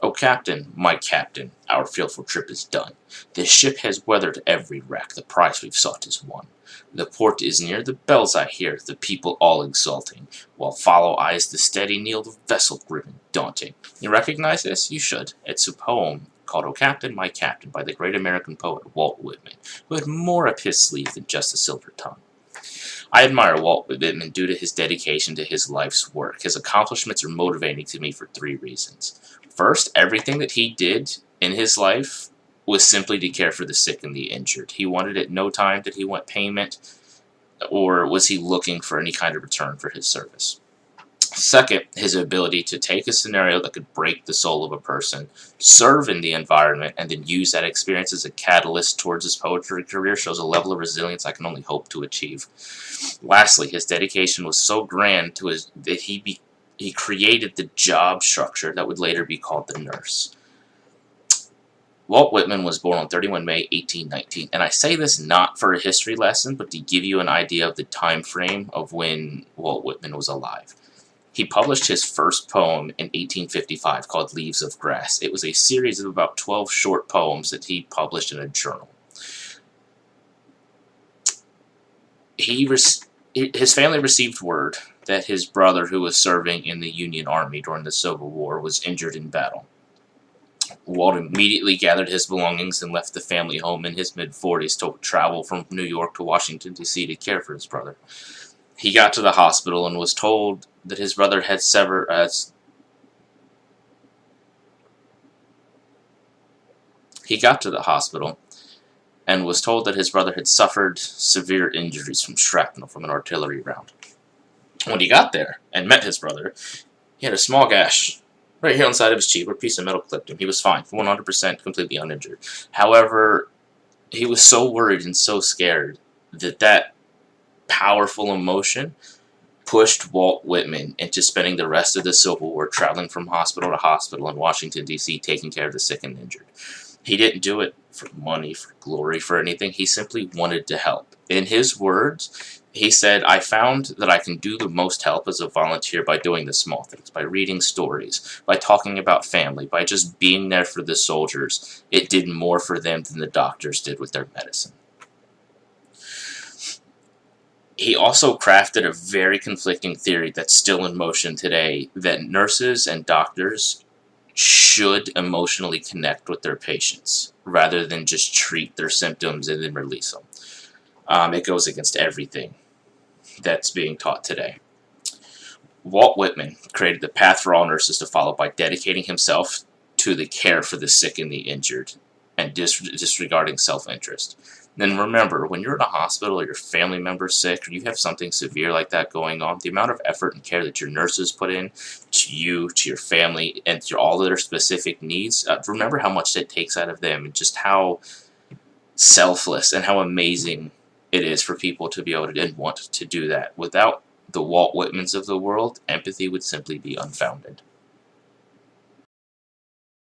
"O Captain, my Captain, our fearful trip is done. This ship has weathered every wreck, the prize we've sought is won. The port is near, the bells I hear, the people all exulting, while follow eyes the steady kneel, the vessel grim and daunting." You recognize this? You should. It's a poem called "O Captain, My Captain" by the great American poet Walt Whitman, who had more up his sleeve than just a silver tongue. I admire Walt Whitman due to his dedication to his life's work. His accomplishments are motivating to me for 3 reasons. First, everything that he did in his life was simply to care for the sick and the injured. He wanted at no time did he want payment, or was he looking for any kind of return for his service. Second, his ability to take a scenario that could break the soul of a person, serve in the environment, and then use that experience as a catalyst towards his poetry career shows a level of resilience I can only hope to achieve. Lastly, his dedication was so grand to his that he created the job structure that would later be called the nurse. Walt Whitman was born on 31 May 1819, and I say this not for a history lesson, but to give you an idea of the time frame of when Walt Whitman was alive. He published his first poem in 1855 called Leaves of Grass. It was a series of about 12 short poems that he published in a journal. His family received word that his brother, who was serving in the Union Army during the Civil War, was injured in battle. Walt immediately gathered his belongings and left the family home in his mid-40s to travel from New York to Washington, D.C. to care for his brother. He got to the hospital and was told that his brother had suffered severe injuries from shrapnel from an artillery round. When he got there and met his brother, he had a small gash right here on the side of his cheek where a piece of metal clipped him. He was fine, 100% completely uninjured. However, he was so worried and so scared that powerful emotion pushed Walt Whitman into spending the rest of the Civil War traveling from hospital to hospital in Washington, D.C., taking care of the sick and injured. He didn't do it for money, for glory, for anything. He simply wanted to help. In his words, he said, "I found that I can do the most help as a volunteer by doing the small things, by reading stories, by talking about family, by just being there for the soldiers. It did more for them than the doctors did with their medicine." He also crafted a very conflicting theory that's still in motion today, that nurses and doctors should emotionally connect with their patients rather than just treat their symptoms and then release them. It goes against everything that's being taught today. Walt Whitman created the path for all nurses to follow by dedicating himself to the care for the sick and the injured and disregarding self-interest. Then remember, when you're in a hospital or your family member's sick or you have something severe like that going on, the amount of effort and care that your nurses put in to you, to your family, and to all of their specific needs, remember how much that takes out of them and just how selfless and how amazing it is for people to be able to and want to do that. Without the Walt Whitmans of the world, empathy would simply be unfounded.